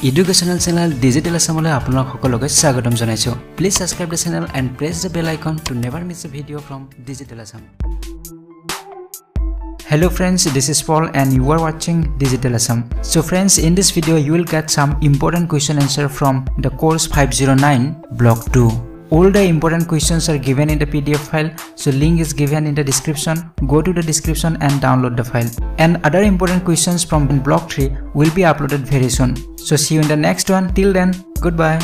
Educational channel Digital Assamole আপোনালোক সকলোকে স্বাগতম জনাইছো। Please subscribe the channel and press the bell icon to never miss a video from Digital Assam. Hello friends, this is Paul and you are watching Digital Assam. So friends, in this video you will get some important question answer from the course 509 block 2. All the important questions are given in the PDF file, so link is given in the description. Go to the description and download the file. And other important questions from block 3 will be uploaded very soon. So see you in the next one. Till then, goodbye.